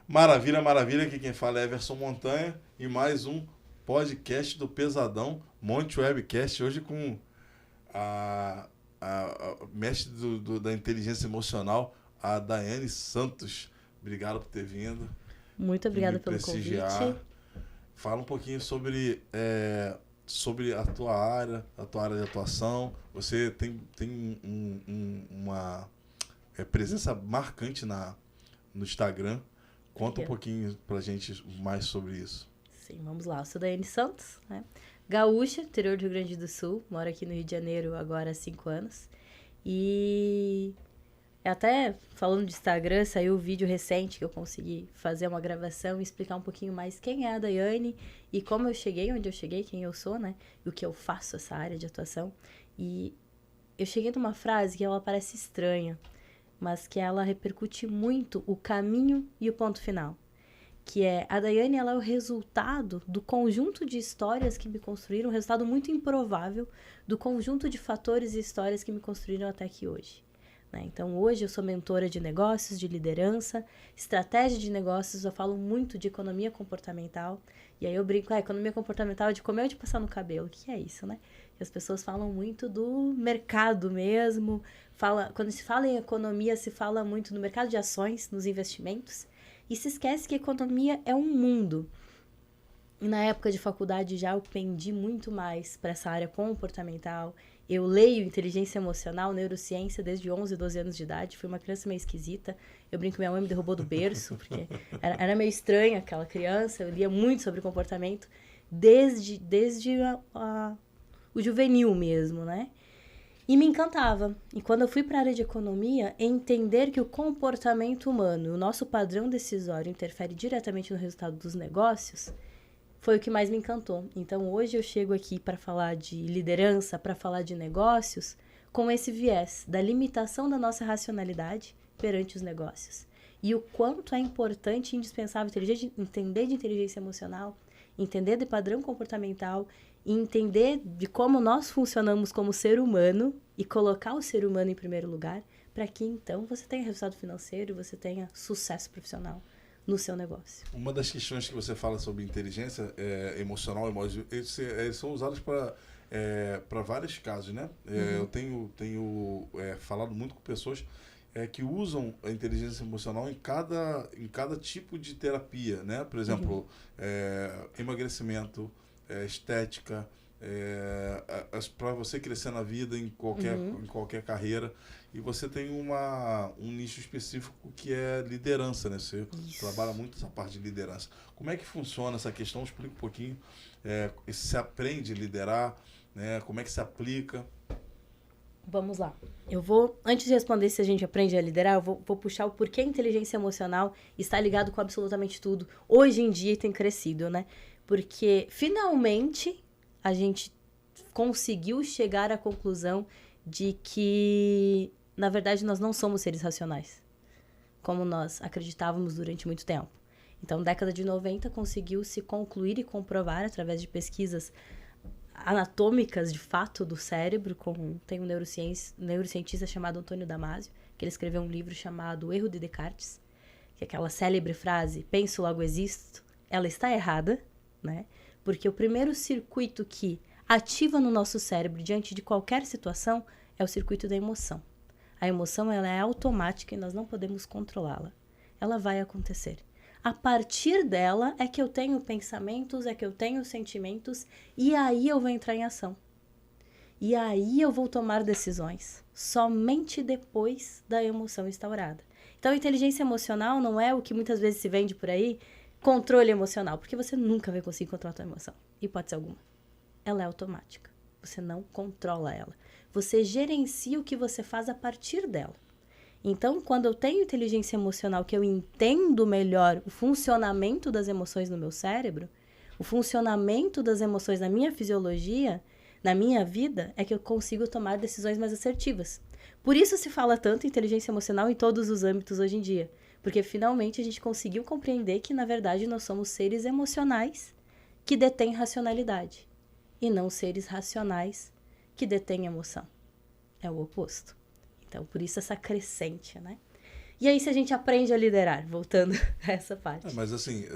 Maravilha, maravilha. Aqui quem fala é Everson Montanha e mais um podcast do Pesadão, Monte Webcast, hoje com a, a mestre da inteligência emocional, a Daiane Santos. Obrigado por ter vindo Muito e me obrigada pelo prestigiar. convite. Fala um pouquinho sobre a tua área de atuação. Você tem uma presença marcante no Instagram. Conta um Obrigada. pouquinho pra gente mais sobre isso. Sim, vamos lá. Eu sou Daiane Santos, né? Gaúcha, interior do Rio Grande do Sul. Moro aqui no Rio de Janeiro agora há 5 anos. E até falando de Instagram, saiu um vídeo recente que eu consegui fazer uma gravação e explicar um pouquinho mais quem é a Daiane e como eu cheguei, onde eu cheguei, quem eu sou, né? E o que eu faço, essa área de atuação. E eu cheguei numa frase que ela parece estranha, mas que ela repercute muito o caminho e o ponto final. Que é, a Daiane, ela é o resultado do conjunto de histórias que me construíram, um resultado muito improvável do conjunto de fatores e histórias que me construíram até aqui hoje. Né? Então, hoje eu sou mentora de negócios, de liderança, estratégia de negócios, eu falo muito de economia comportamental, e aí eu brinco, economia comportamental é de comer ou de passar no cabelo, o que é isso, né? E as pessoas falam muito do mercado mesmo, quando se fala em economia, se fala muito no mercado de ações, nos investimentos, e se esquece que economia é um mundo. E na época de faculdade já eu pendi muito mais para essa área comportamental. Eu leio inteligência emocional, neurociência desde 11, 12 anos de idade. Fui uma criança meio esquisita. Eu brinco que minha mãe me derrubou do berço, porque era meio estranha aquela criança. Eu lia muito sobre comportamento desde o juvenil mesmo, né? E me encantava. E quando eu fui para a área de economia, entender que o comportamento humano, o nosso padrão decisório interfere diretamente no resultado dos negócios, foi o que mais me encantou. Então hoje eu chego aqui para falar de liderança, para falar de negócios, com esse viés da limitação da nossa racionalidade perante os negócios. E o quanto é importante e indispensável entender de inteligência emocional, entender de padrão comportamental e entender de como nós funcionamos como ser humano e colocar o ser humano em primeiro lugar, para que então você tenha resultado financeiro e você tenha sucesso profissional no seu negócio. Uma das questões que você fala sobre inteligência emocional, eles são usados para vários casos, né? Eu tenho falado muito com pessoas que usam a inteligência emocional em cada tipo de terapia, né? Por exemplo, emagrecimento, estética, para você crescer na vida em qualquer carreira. E você tem um nicho específico que é liderança, né? Você trabalha muito essa parte de liderança. Como é que funciona essa questão? Explica um pouquinho. Se aprende a liderar, né? Como é que se aplica? Vamos lá. Antes de responder se a gente aprende a liderar, eu vou puxar o porquê a inteligência emocional está ligado com absolutamente tudo. Hoje em dia tem crescido, né? Porque finalmente a gente conseguiu chegar à conclusão de que, na verdade, nós não somos seres racionais, como nós acreditávamos durante muito tempo. Então, década de 90 conseguiu se concluir e comprovar através de pesquisas anatômicas de fato do cérebro. Tem um neurocientista chamado Antônio Damasio, que ele escreveu um livro chamado O Erro de Descartes, que é aquela célebre frase, penso logo existo, ela está errada, né? Porque o primeiro circuito que ativa no nosso cérebro diante de qualquer situação é o circuito da emoção. A emoção, ela é automática e nós não podemos controlá-la. Ela vai acontecer. A partir dela é que eu tenho pensamentos, é que eu tenho sentimentos, e aí eu vou entrar em ação. E aí eu vou tomar decisões, somente depois da emoção instaurada. Então, a inteligência emocional não é o que muitas vezes se vende por aí, controle emocional, porque você nunca vai conseguir controlar a sua emoção, hipótese alguma. Ela é automática, você não controla ela. Você gerencia o que você faz a partir dela. Então, quando eu tenho inteligência emocional, que eu entendo melhor o funcionamento das emoções no meu cérebro, o funcionamento das emoções na minha fisiologia, na minha vida, é que eu consigo tomar decisões mais assertivas. Por isso se fala tanto em inteligência emocional em todos os âmbitos hoje em dia. Porque finalmente a gente conseguiu compreender que, na verdade, nós somos seres emocionais que detêm racionalidade. E não seres racionais que detêm emoção. É o oposto. Então, por isso essa crescente, né? E aí, se a gente aprende a liderar, voltando a essa parte. Mas assim,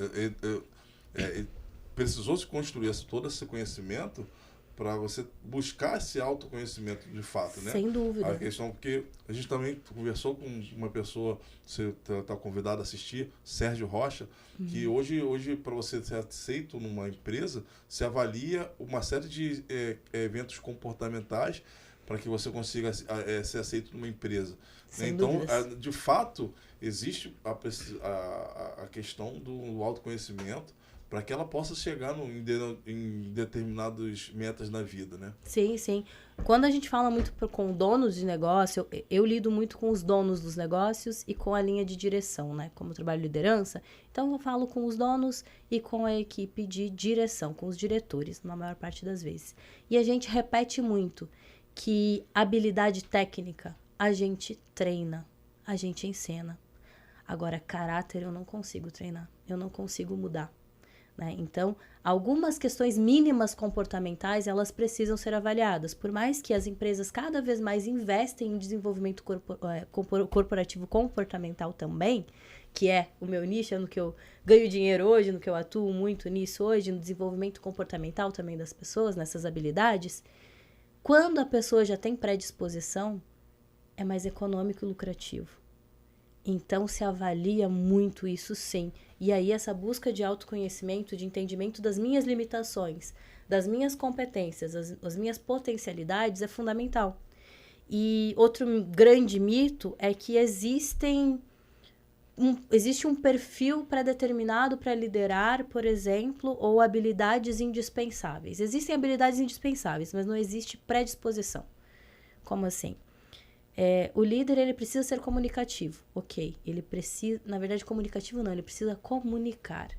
precisou se construir todo esse conhecimento para você buscar esse autoconhecimento de fato, né? Sem dúvida. A questão, porque a gente também conversou com uma pessoa, você está convidado a assistir, Sérgio Rocha, que hoje para você ser aceito numa empresa, se avalia uma série de eventos comportamentais para que você consiga ser aceito numa empresa. Né? Então, de fato, existe a questão do autoconhecimento para que ela possa chegar em determinadas metas na vida, né? Sim, sim. Quando a gente fala muito com donos de negócio, eu lido muito com os donos dos negócios e com a linha de direção, né? Como eu trabalho liderança, então eu falo com os donos e com a equipe de direção, com os diretores, na maior parte das vezes. E a gente repete muito que habilidade técnica a gente treina, a gente ensina. Agora, caráter eu não consigo treinar, eu não consigo mudar. Né? Então, algumas questões mínimas comportamentais, elas precisam ser avaliadas. Por mais que as empresas cada vez mais investem em desenvolvimento corporativo comportamental também, que é o meu nicho, é no que eu ganho dinheiro hoje, no que eu atuo muito nisso hoje, no desenvolvimento comportamental também das pessoas, nessas habilidades, quando a pessoa já tem predisposição, é mais econômico e lucrativo. Então, se avalia muito isso, sim. E aí, essa busca de autoconhecimento, de entendimento das minhas limitações, das minhas competências, as minhas potencialidades é fundamental. E outro grande mito é que existe um perfil pré-determinado para liderar, por exemplo, ou habilidades indispensáveis. Existem habilidades indispensáveis, mas não existe predisposição. Como assim? O líder, ele precisa ser comunicativo, ok. Ele precisa, na verdade, comunicativo não, ele precisa comunicar.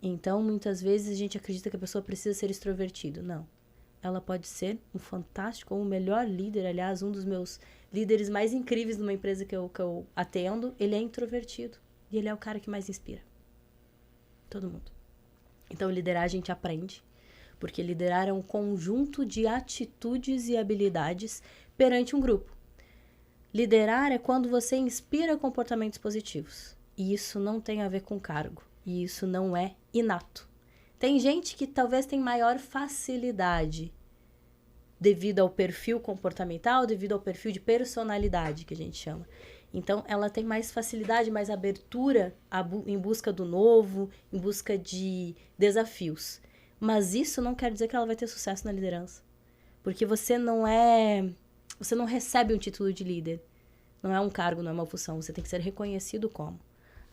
Então, muitas vezes, a gente acredita que a pessoa precisa ser extrovertido. Não. Ela pode ser um fantástico, ou o melhor líder, aliás, um dos meus líderes mais incríveis numa empresa que eu atendo, ele é introvertido. E ele é o cara que mais inspira. Todo mundo. Então, liderar a gente aprende, porque liderar é um conjunto de atitudes e habilidades perante um grupo. Liderar é quando você inspira comportamentos positivos. E isso não tem a ver com cargo. E isso não é inato. Tem gente que talvez tem maior facilidade devido ao perfil comportamental, devido ao perfil de personalidade que a gente chama. Então, ela tem mais facilidade, mais abertura em busca do novo, em busca de desafios. Mas isso não quer dizer que ela vai ter sucesso na liderança. Porque você não recebe um título de líder. Não é um cargo, não é uma função. Você tem que ser reconhecido como.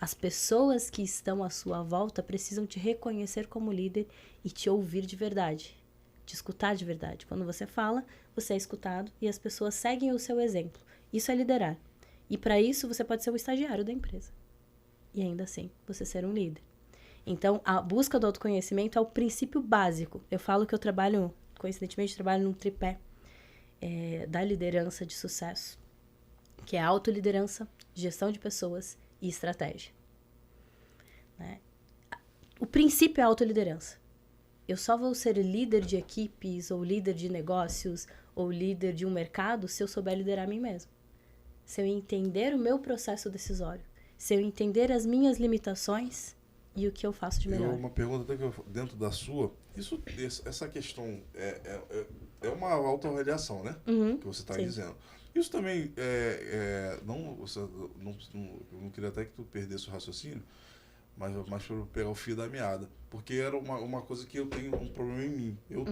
As pessoas que estão à sua volta precisam te reconhecer como líder e te ouvir de verdade. Te escutar de verdade. Quando você fala, você é escutado e as pessoas seguem o seu exemplo. Isso é liderar. E para isso, você pode ser um estagiário da empresa. E ainda assim, você ser um líder. Então, a busca do autoconhecimento é o princípio básico. Eu falo que coincidentemente, trabalho num tripé da liderança de sucesso, que é autoliderança, gestão de pessoas e estratégia. Né? O princípio é a autoliderança. Eu só vou ser líder de equipes, ou líder de negócios, ou líder de um mercado se eu souber liderar a mim mesmo. Se eu entender o meu processo decisório, se eu entender as minhas limitações e o que eu faço de melhor. Uma pergunta até que dentro da sua, essa questão é uma autoavaliação, né? Que você está dizendo. Isso também eu não queria até que tu perdesse o raciocínio, mas para pegar o fio da meada, porque era uma coisa que eu tenho um problema em mim. Eu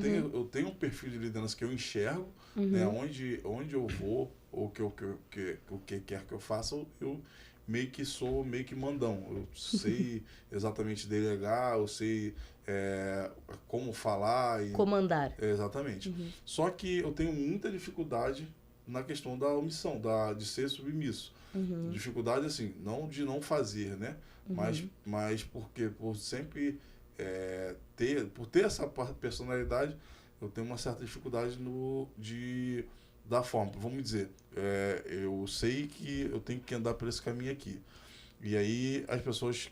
tenho um perfil de liderança que eu enxergo, né, onde eu vou, ou o que quer que eu faça, eu meio que mandão. Eu sei exatamente delegar, eu sei como falar. Comandar. Exatamente. Só que eu tenho muita dificuldade na questão da omissão, de ser submisso. Dificuldade, assim, não de não fazer, né? Mas porque por sempre ter essa personalidade, eu tenho uma certa dificuldade da forma. Vamos dizer, eu sei que eu tenho que andar por esse caminho aqui. E aí as pessoas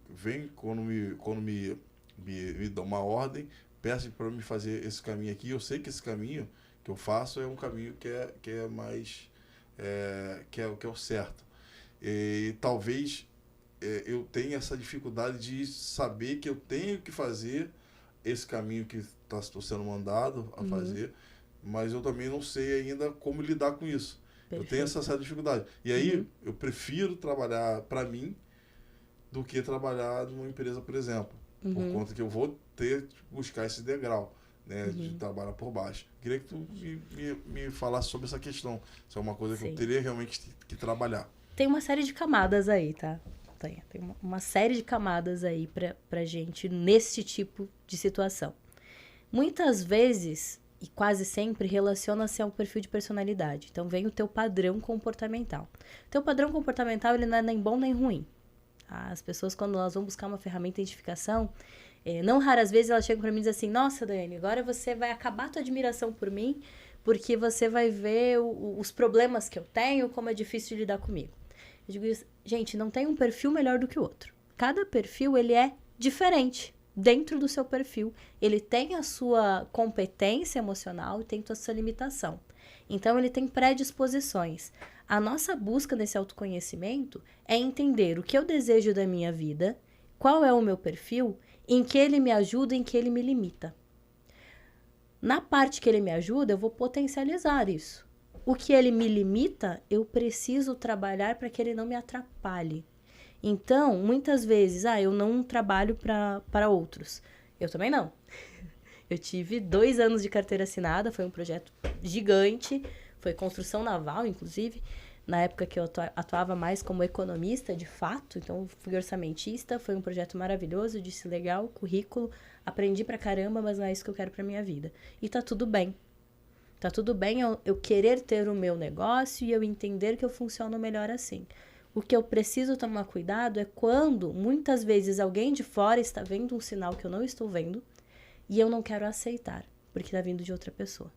vêm quando me dão uma ordem, peçam para me fazer esse caminho aqui. Eu sei que esse caminho que eu faço é um caminho que é mais que é o certo. E talvez eu tenha essa dificuldade de saber que eu tenho que fazer esse caminho que estou sendo mandado a fazer, mas eu também não sei ainda como lidar com isso. Perfeito. Eu tenho essa certa dificuldade. E aí, eu prefiro trabalhar para mim do que trabalhar numa empresa, por exemplo. Por conta que eu vou ter que buscar esse degrau, né, de trabalhar por baixo. Queria que tu me falasse sobre essa questão. Isso é uma coisa que eu teria realmente que trabalhar. Tem uma série de camadas aí, tá? Tem uma série de camadas aí pra gente nesse tipo de situação. Muitas vezes, e quase sempre, relaciona-se ao perfil de personalidade. Então, vem o teu padrão comportamental. O teu padrão comportamental, ele não é nem bom nem ruim. As pessoas, quando elas vão buscar uma ferramenta de identificação, não raras vezes elas chegam pra mim e dizem assim, nossa, Daiane, agora você vai acabar a tua admiração por mim, porque você vai ver os problemas que eu tenho, como é difícil de lidar comigo. Eu digo isso, gente, não tem um perfil melhor do que o outro. Cada perfil, ele é diferente. Dentro do seu perfil, ele tem a sua competência emocional e tem a sua limitação. Então, ele tem predisposições. A nossa busca nesse autoconhecimento é entender o que eu desejo da minha vida, qual é o meu perfil, em que ele me ajuda, em que ele me limita. Na parte que ele me ajuda, eu vou potencializar isso. O que ele me limita, eu preciso trabalhar para que ele não me atrapalhe. Então, muitas vezes, eu não trabalho para outros. Eu também não. Eu tive 2 anos de carteira assinada, foi um projeto gigante, foi construção naval, inclusive, na época que eu atuava mais como economista, de fato, então fui orçamentista, foi um projeto maravilhoso, disse legal, currículo, aprendi pra caramba, mas não é isso que eu quero pra minha vida. E tá tudo bem. Tá tudo bem eu querer ter o meu negócio e eu entender que eu funciono melhor assim. O que eu preciso tomar cuidado é quando, muitas vezes, alguém de fora está vendo um sinal que eu não estou vendo e eu não quero aceitar, porque está vindo de outra pessoa.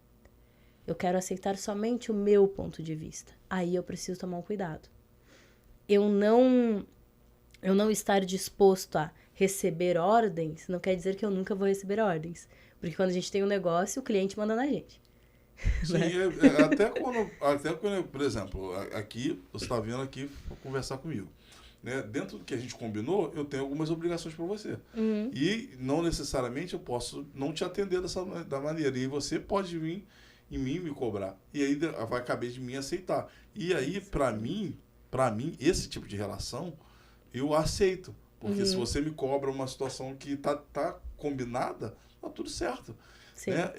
Eu quero aceitar somente o meu ponto de vista. Aí eu preciso tomar um cuidado. Eu não estar disposto a receber ordens não quer dizer que eu nunca vou receber ordens. Porque quando a gente tem um negócio, o cliente manda na gente. Sim, até quando, por exemplo, aqui, você está vindo aqui conversar comigo. Né? Dentro do que a gente combinou, eu tenho algumas obrigações para você. E não necessariamente eu posso não te atender da maneira. E você pode vir em mim me cobrar. E aí vai caber de mim aceitar. E aí, para mim, esse tipo de relação, eu aceito. Porque se você me cobra uma situação que tá combinada, tá tudo certo. Sim. Né?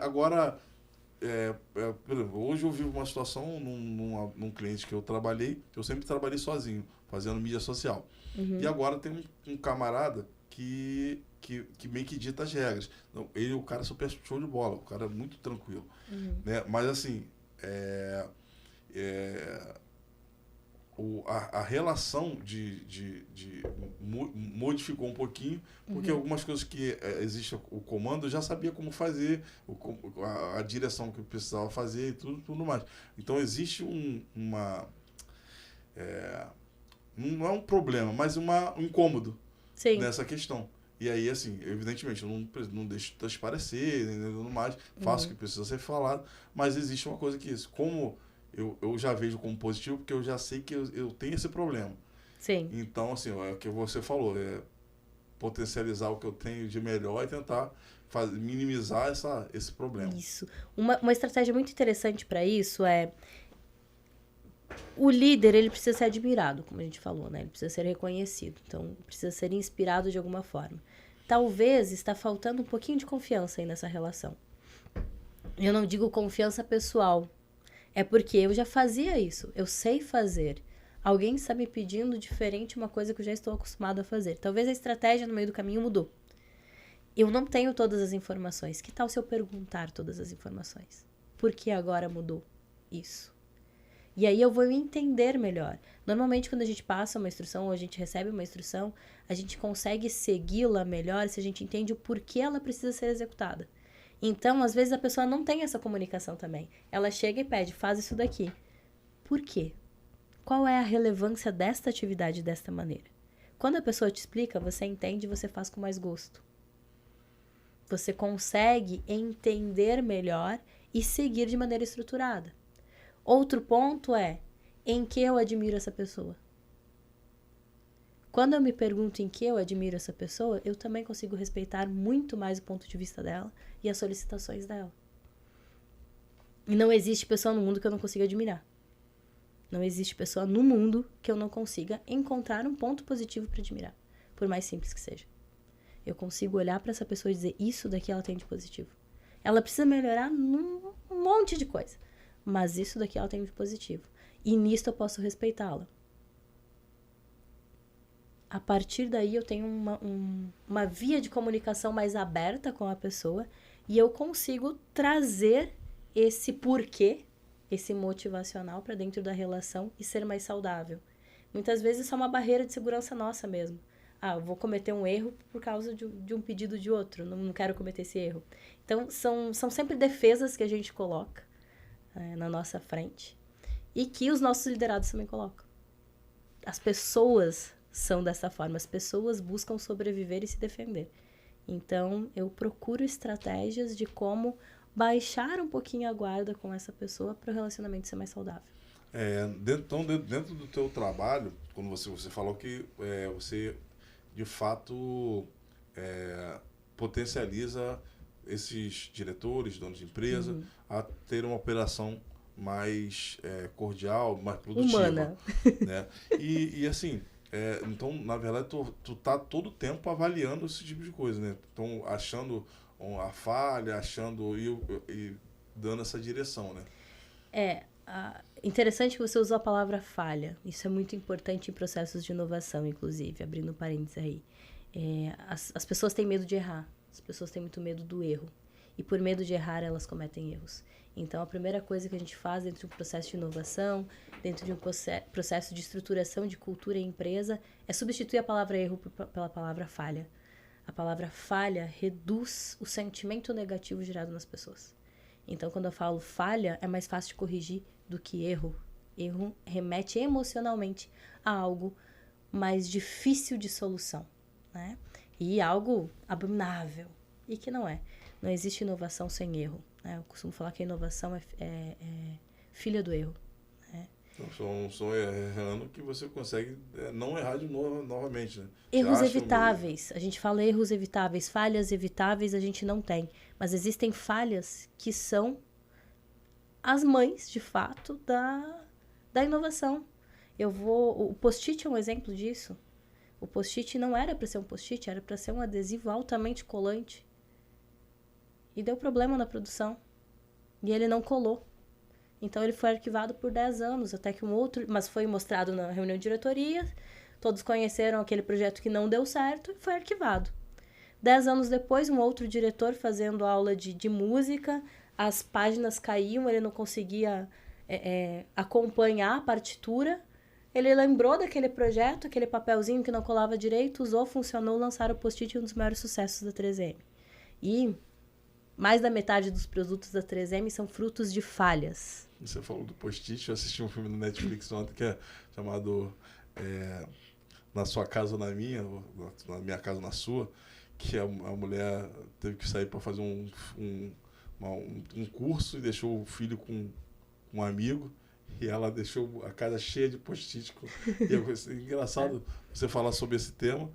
Agora, por exemplo, hoje eu vivo uma situação num cliente que eu trabalhei, eu sempre trabalhei sozinho, fazendo mídia social. E agora tem um camarada que meio que dita as regras. Ele é um cara super show de bola, o cara é muito tranquilo. Né? Mas assim, a relação modificou um pouquinho, porque algumas coisas que existe o comando, eu já sabia como fazer, a direção que eu precisava fazer e tudo mais. Então existe não é um problema, mas um incômodo. Sim. Nessa questão. E aí, assim, evidentemente, eu não deixo transparecer, tudo mais, faço o que precisa ser falado, mas existe uma coisa que isso, como eu já vejo como positivo, porque eu já sei que eu tenho esse problema. Sim. Então, assim, é o que você falou, potencializar o que eu tenho de melhor e tentar minimizar esse problema. Isso. Uma estratégia muito interessante para isso é o líder, ele precisa ser admirado, como a gente falou, né? Ele precisa ser reconhecido. Então, precisa ser inspirado de alguma forma. Talvez está faltando um pouquinho de confiança aí nessa relação. Eu não digo confiança pessoal. É porque eu já fazia isso. Eu sei fazer. Alguém está me pedindo diferente uma coisa que eu já estou acostumado a fazer. Talvez a estratégia no meio do caminho mudou. Eu não tenho todas as informações. Que tal se eu perguntar todas as informações? Por que agora mudou isso? E aí eu vou entender melhor. Normalmente, quando a gente passa uma instrução ou a gente recebe uma instrução, a gente consegue segui-la melhor se a gente entende o porquê ela precisa ser executada. Então, às vezes, a pessoa não tem essa comunicação também. Ela chega e pede, faz isso daqui. Por quê? Qual é a relevância desta atividade desta maneira? Quando a pessoa te explica, você entende e você faz com mais gosto. Você consegue entender melhor e seguir de maneira estruturada. Outro ponto é em que eu admiro essa pessoa. Quando eu me pergunto em que eu admiro essa pessoa, eu também consigo respeitar muito mais o ponto de vista dela e as solicitações dela. E não existe pessoa no mundo que eu não consiga admirar. Não existe pessoa no mundo que eu não consiga encontrar um ponto positivo para admirar, por mais simples que seja. Eu consigo olhar para essa pessoa e dizer, isso daqui ela tem de positivo. Ela precisa melhorar num monte de coisa, mas isso daqui ela tem de positivo. E nisto eu posso respeitá-la. A partir daí eu tenho uma via de comunicação mais aberta com a pessoa e eu consigo trazer esse porquê, esse motivacional para dentro da relação e ser mais saudável. Muitas vezes isso é uma barreira de segurança nossa mesmo. Eu vou cometer um erro por causa de um pedido de outro, não quero cometer esse erro. Então, são sempre defesas que a gente coloca na nossa frente e que os nossos liderados também colocam. As pessoas são dessa forma, as pessoas buscam sobreviver e se defender. Então, eu procuro estratégias de como baixar um pouquinho a guarda com essa pessoa para o relacionamento ser mais saudável. Dentro do teu trabalho, quando você falou que você, de fato, potencializa esses diretores, donos de empresa, a ter uma operação mais cordial, mais produtiva. Humana. Né? E assim, então, na verdade, tu tá todo o tempo avaliando esse tipo de coisa, né? Então, achando a falha, achando e dando essa direção, né? Interessante que você usou a palavra falha. Isso é muito importante em processos de inovação, inclusive, abrindo parênteses aí. As pessoas têm medo de errar. As pessoas têm muito medo do erro. E por medo de errar, elas cometem erros. Então, a primeira coisa que a gente faz dentro de um processo de inovação, dentro de um processo de estruturação de cultura e empresa, é substituir a palavra erro pela palavra falha. A palavra falha reduz o sentimento negativo gerado nas pessoas. Então, quando eu falo falha, é mais fácil de corrigir do que erro. Erro remete emocionalmente a algo mais difícil de solução, né? E algo abominável. E que não é. Não existe inovação sem erro, né? Eu costumo falar que a inovação é filha do erro. Né? Então, são errando que você consegue não errar de novo, novamente, né? Erros evitáveis. A gente fala erros evitáveis. Falhas evitáveis a gente não tem. Mas existem falhas que são as mães, de fato, da inovação. O post-it é um exemplo disso. O post-it não era para ser um post-it, era para ser um adesivo altamente colante. E deu problema na produção. E ele não colou. Então ele foi arquivado por 10 anos, até que mas foi mostrado na reunião de diretoria, todos conheceram aquele projeto que não deu certo e foi arquivado. 10 anos depois, um outro diretor fazendo aula de música, as páginas caíam, ele não conseguia acompanhar a partitura. Ele lembrou daquele projeto, aquele papelzinho que não colava direito, usou, funcionou, lançaram o post-it, um dos maiores sucessos da 3M. E mais da metade dos produtos da 3M são frutos de falhas. Você falou do post-it, eu assisti um filme no Netflix ontem que é chamado Na Sua Casa ou na Minha, ou Na Minha Casa ou na Sua, que a mulher teve que sair para fazer um curso e deixou o filho com um amigo. E ela deixou a casa cheia de post-it. É engraçado você falar sobre esse tema.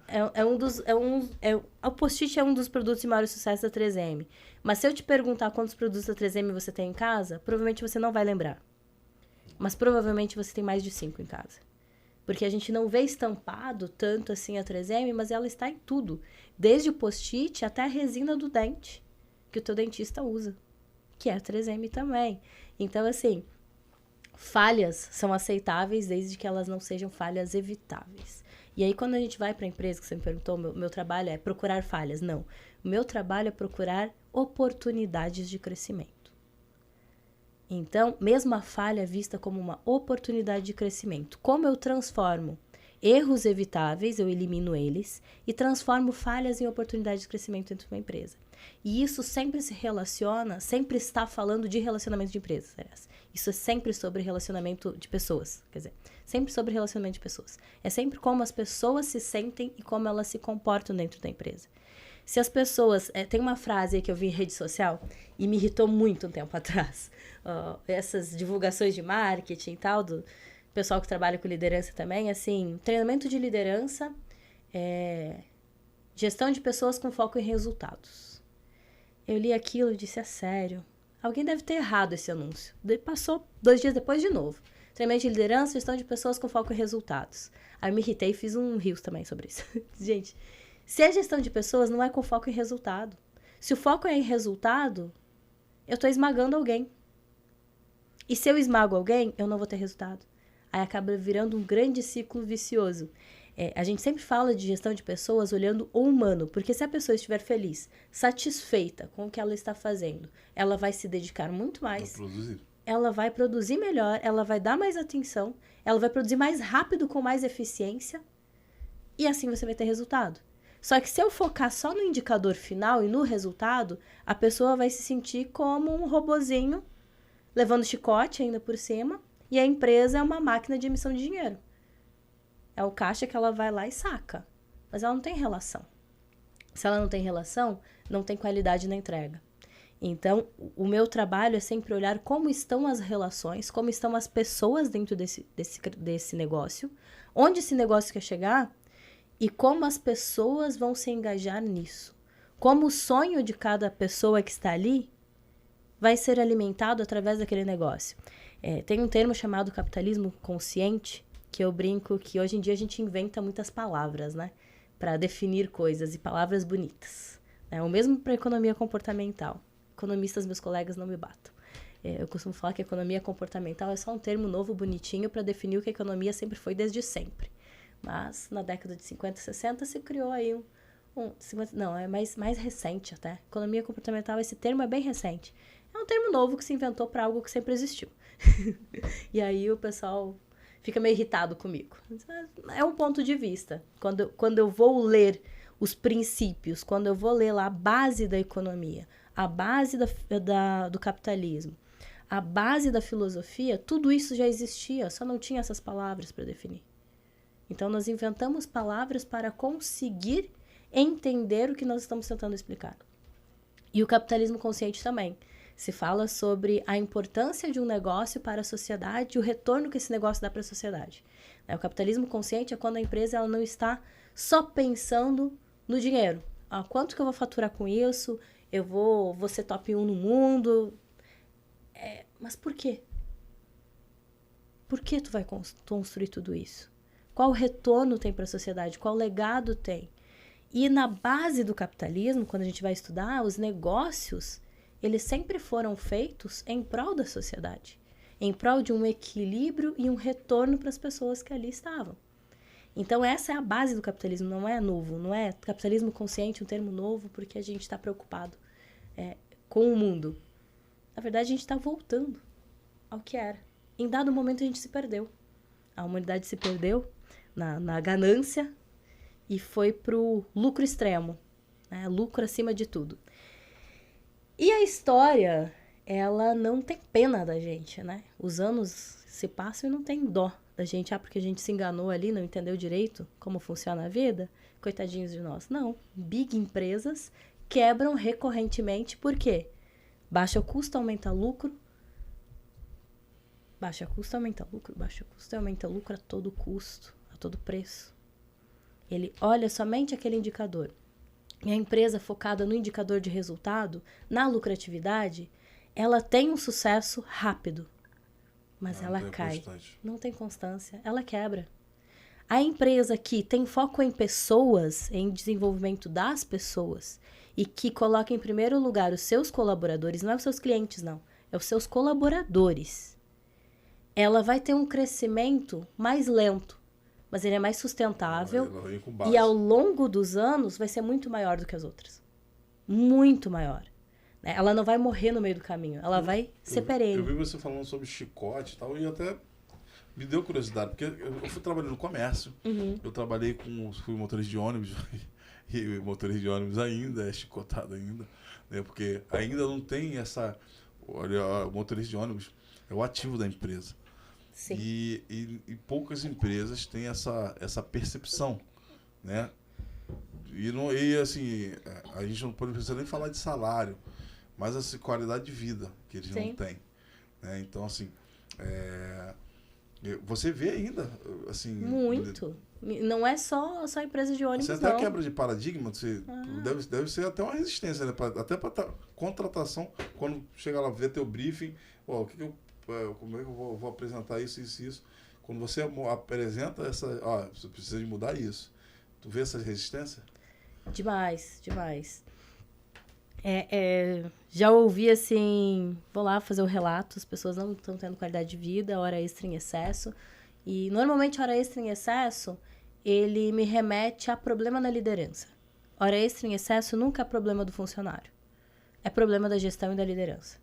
O post-it é um dos produtos de maior sucesso da 3M. Mas se eu te perguntar quantos produtos da 3M você tem em casa, provavelmente você não vai lembrar. Mas provavelmente você tem mais de 5 em casa. Porque a gente não vê estampado tanto assim a 3M, mas ela está em tudo. Desde o post-it até a resina do dente, que o teu dentista usa. Que é a 3M também. Então, assim, falhas são aceitáveis desde que elas não sejam falhas evitáveis. E aí, quando a gente vai para a empresa, que você me perguntou, meu trabalho é procurar falhas. Não. O meu trabalho é procurar oportunidades de crescimento. Então, mesmo a falha vista como uma oportunidade de crescimento. Como eu transformo erros evitáveis, eu elimino eles, e transformo falhas em oportunidades de crescimento dentro de uma empresa. E isso sempre se relaciona, sempre está falando de relacionamento de empresas. Isso é sempre sobre relacionamento de pessoas. Quer dizer, sempre sobre relacionamento de pessoas. É sempre como as pessoas se sentem e como elas se comportam dentro da empresa. Se as pessoas... tem uma frase aí que eu vi em rede social e me irritou muito um tempo atrás. Essas divulgações de marketing e tal, do pessoal que trabalha com liderança também, assim, treinamento de liderança Gestão de pessoas com foco em resultados. Eu li aquilo e disse, é sério. Alguém deve ter errado esse anúncio. Passou 2 dias depois de novo. Treinamento de liderança, gestão de pessoas com foco em resultados. Aí eu me irritei e fiz um reels também sobre isso. Gente, se é gestão de pessoas, não é com foco em resultado. Se o foco é em resultado, eu estou esmagando alguém. E se eu esmago alguém, eu não vou ter resultado. Aí acaba virando um grande ciclo vicioso. A gente sempre fala de gestão de pessoas olhando o humano, porque se a pessoa estiver feliz, satisfeita com o que ela está fazendo, ela vai se dedicar muito mais, ela vai produzir melhor, ela vai dar mais atenção, ela vai produzir mais rápido com mais eficiência, e assim você vai ter resultado. Só que se eu focar só no indicador final e no resultado, a pessoa vai se sentir como um robozinho, levando chicote ainda por cima, e a empresa é uma máquina de emissão de dinheiro. É o caixa que ela vai lá e saca. Mas ela não tem relação. Se ela não tem relação, não tem qualidade na entrega. Então, o meu trabalho é sempre olhar como estão as relações, como estão as pessoas dentro desse negócio, onde esse negócio quer chegar e como as pessoas vão se engajar nisso. Como o sonho de cada pessoa que está ali vai ser alimentado através daquele negócio. Tem um termo chamado capitalismo consciente, que eu brinco que hoje em dia a gente inventa muitas palavras, né? Para definir coisas e palavras bonitas. O mesmo para economia comportamental. Economistas, meus colegas, não me batam. Eu costumo falar que economia comportamental é só um termo novo, bonitinho, para definir o que a economia sempre foi desde sempre. Mas na década de 50, 60 se criou aí é mais recente até. Economia comportamental, esse termo é bem recente. É um termo novo que se inventou para algo que sempre existiu. E aí o pessoal fica meio irritado comigo. É um ponto de vista. Quando eu vou ler os princípios, quando eu vou ler lá a base da economia, a base do capitalismo, a base da filosofia, tudo isso já existia, só não tinha essas palavras para definir. Então, nós inventamos palavras para conseguir entender o que nós estamos tentando explicar. E o capitalismo consciente também. Se fala sobre a importância de um negócio para a sociedade e o retorno que esse negócio dá para a sociedade. O capitalismo consciente é quando a empresa ela não está só pensando no dinheiro. Quanto que eu vou faturar com isso? Eu vou ser top 1 no mundo. Mas por quê? Por que tu vai construir tudo isso? Qual retorno tem para a sociedade? Qual legado tem? E na base do capitalismo, quando a gente vai estudar, os negócios, eles sempre foram feitos em prol da sociedade, em prol de um equilíbrio e um retorno para as pessoas que ali estavam. Então, essa é a base do capitalismo, não é novo, não é capitalismo consciente, um termo novo, porque a gente está preocupado com o mundo. Na verdade, a gente está voltando ao que era. Em dado momento, a gente se perdeu. A humanidade se perdeu na ganância e foi para o lucro extremo, né? Lucro acima de tudo. E a história, ela não tem pena da gente, né? Os anos se passam e não tem dó da gente. Porque a gente se enganou ali, não entendeu direito como funciona a vida. Coitadinhos de nós. Não. Big empresas quebram recorrentemente. Por quê? Baixa custo, aumenta lucro. Baixa custo, aumenta lucro. Baixa custo, aumenta lucro a todo custo, a todo preço. Ele olha somente aquele indicador. E a empresa focada no indicador de resultado, na lucratividade, ela tem um sucesso rápido. Mas ela cai. Não tem constância. Ela quebra. A empresa que tem foco em pessoas, em desenvolvimento das pessoas, e que coloca em primeiro lugar os seus colaboradores, não é os seus clientes, não. É os seus colaboradores. Ela vai ter um crescimento mais lento, mas ele é mais sustentável e ao longo dos anos vai ser muito maior do que as outras. Muito maior. Ela não vai morrer no meio do caminho, ela vai ser perene. Eu vi você falando sobre chicote e tal, e até me deu curiosidade, porque eu fui trabalhando no comércio, eu fui motorista de ônibus, e motorista de ônibus ainda é chicotado ainda, né? Porque ainda não tem essa... Olha, o motorista de ônibus é o ativo da empresa. Sim. E poucas empresas têm essa percepção, né? E assim, a gente não precisa nem falar de salário, mas essa qualidade de vida que eles não têm, né? Então, assim, Você vê ainda, assim... Muito. Não é só empresa de ônibus, Você até quebra de paradigma, deve ser até uma resistência, né? Até para contratação, quando chega lá ver teu briefing, ó, como é que eu vou apresentar isso, isso e isso. Quando você apresenta você precisa de mudar isso. Tu vê essa resistência? Demais, demais. Já ouvi assim, vou lá fazer o relato, as pessoas não estão tendo qualidade de vida, hora extra em excesso. E normalmente hora extra em excesso, ele me remete a problema na liderança. Hora extra em excesso nunca é problema do funcionário. É problema da gestão e da liderança.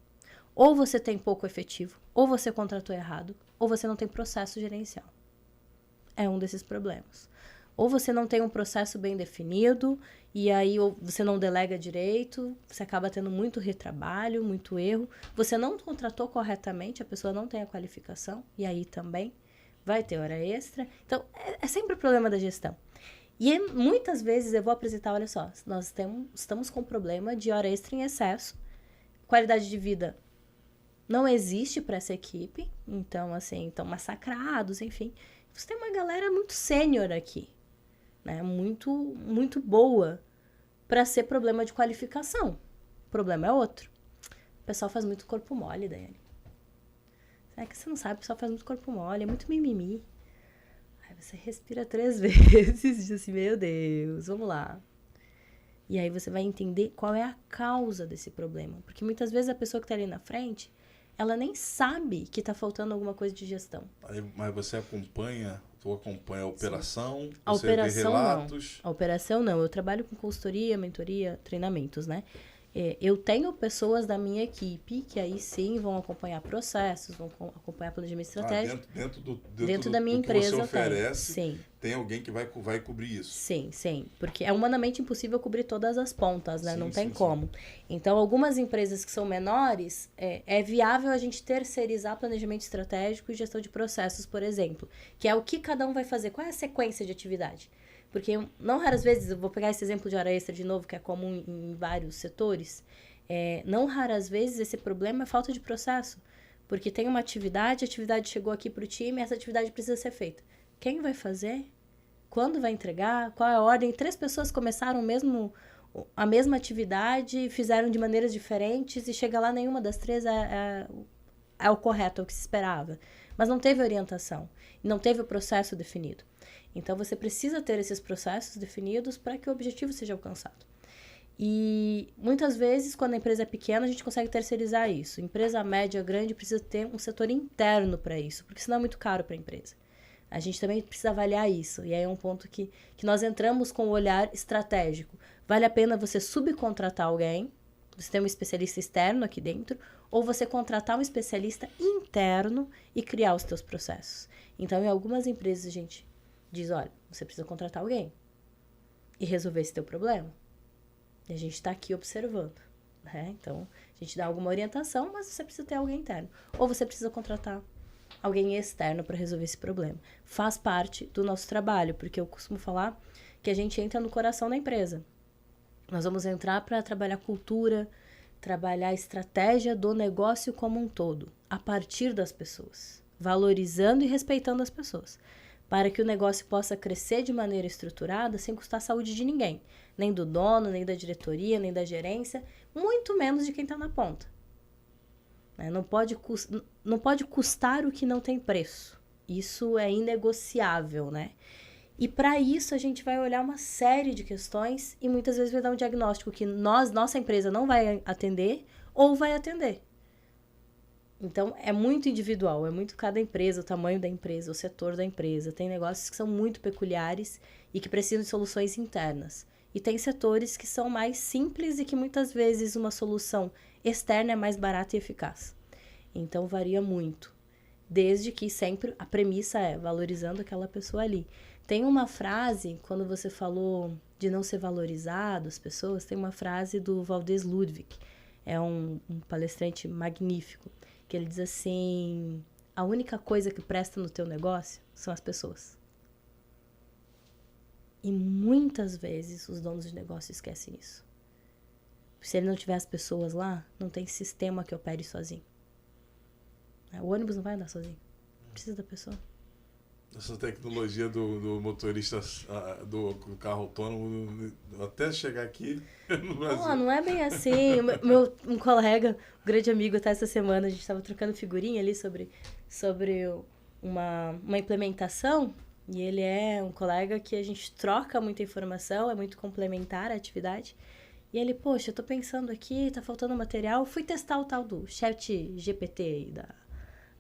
Ou você tem pouco efetivo, ou você contratou errado, ou você não tem processo gerencial. É um desses problemas. Ou você não tem um processo bem definido, e aí ou você não delega direito, você acaba tendo muito retrabalho, muito erro. Você não contratou corretamente, a pessoa não tem a qualificação, e aí também vai ter hora extra. Então, é sempre o problema da gestão. E muitas vezes eu vou apresentar, olha só, nós estamos com problema de hora extra em excesso, qualidade de vida não existe para essa equipe, então, assim, estão massacrados, enfim. Você tem uma galera muito sênior aqui, né? Muito, muito boa para ser problema de qualificação. O problema é outro. O pessoal faz muito corpo mole, Daiane. É que você não sabe, o pessoal faz muito corpo mole, é muito mimimi. Aí você respira 3 vezes e diz assim, meu Deus, vamos lá. E aí você vai entender qual é a causa desse problema. Porque muitas vezes a pessoa que está ali na frente, ela nem sabe que está faltando alguma coisa de gestão. Mas você acompanha a operação? Sim. A operação vê relatos? não. A operação não. Eu trabalho com consultoria, mentoria, treinamentos, né? Eu tenho pessoas da minha equipe que aí sim vão acompanhar processos, vão acompanhar planejamento estratégico. Dentro da minha empresa que você oferece, sim. Tem alguém que vai cobrir isso. Sim. Porque é humanamente impossível cobrir todas as pontas, né? Não tem como. Então, algumas empresas que são menores, é viável a gente terceirizar planejamento estratégico e gestão de processos, por exemplo. Que é o que cada um vai fazer. Qual é a sequência de atividade? Porque não raras vezes, eu vou pegar esse exemplo de hora extra de novo, que é comum em vários setores, não raras vezes esse problema é falta de processo. Porque tem uma atividade, a atividade chegou aqui para o time, essa atividade precisa ser feita. Quem vai fazer? Quando vai entregar? Qual é a ordem? 3 pessoas começaram a mesma atividade, fizeram de maneiras diferentes e chega lá nenhuma das 3 é o correto, é o que se esperava. Mas não teve orientação, não teve o processo definido. Então, você precisa ter esses processos definidos para que o objetivo seja alcançado. E muitas vezes, quando a empresa é pequena, a gente consegue terceirizar isso. Empresa média, grande, precisa ter um setor interno para isso, porque senão é muito caro para a empresa. A gente também precisa avaliar isso. E aí é um ponto que nós entramos com o olhar estratégico. Vale a pena você subcontratar alguém, você tem um especialista externo aqui dentro, ou você contratar um especialista interno e criar os teus processos. Então, em algumas empresas, a gente diz, olha, você precisa contratar alguém e resolver esse teu problema. E a gente está aqui observando, né? Então, a gente dá alguma orientação, mas você precisa ter alguém interno. Ou você precisa contratar alguém externo para resolver esse problema. Faz parte do nosso trabalho, porque eu costumo falar que a gente entra no coração da empresa. Nós vamos entrar para trabalhar cultura, trabalhar a estratégia do negócio como um todo, a partir das pessoas, valorizando e respeitando as pessoas, para que o negócio possa crescer de maneira estruturada sem custar a saúde de ninguém, nem do dono, nem da diretoria, nem da gerência, muito menos de quem está na ponta. Não pode custar o que não tem preço. Isso é inegociável, né? E para isso a gente vai olhar uma série de questões e muitas vezes vai dar um diagnóstico que nossa empresa não vai atender ou vai atender. Então, é muito individual, é muito cada empresa, o tamanho da empresa, o setor da empresa. Tem negócios que são muito peculiares e que precisam de soluções internas. E tem setores que são mais simples e que muitas vezes uma solução externa é mais barata e eficaz. Então, varia muito. Desde que sempre a premissa é valorizando aquela pessoa ali. Tem uma frase, quando você falou de não ser valorizado as pessoas, tem uma frase do Valdez Ludwig. É um palestrante magnífico. Que ele diz assim, a única coisa que presta no teu negócio são as pessoas. E muitas vezes os donos de negócio esquecem isso. Se ele não tiver as pessoas lá, não tem sistema que opere sozinho. O ônibus não vai andar sozinho. Precisa da pessoa. Essa tecnologia do motorista do carro autônomo, até chegar aqui no Brasil. Não é bem assim. Um colega, um grande amigo, até essa semana, a gente estava trocando figurinha ali sobre uma implementação. E ele é um colega que a gente troca muita informação, é muito complementar a atividade. E ele, poxa, eu tô pensando aqui, tá faltando material. Fui testar o tal do Chat GPT aí,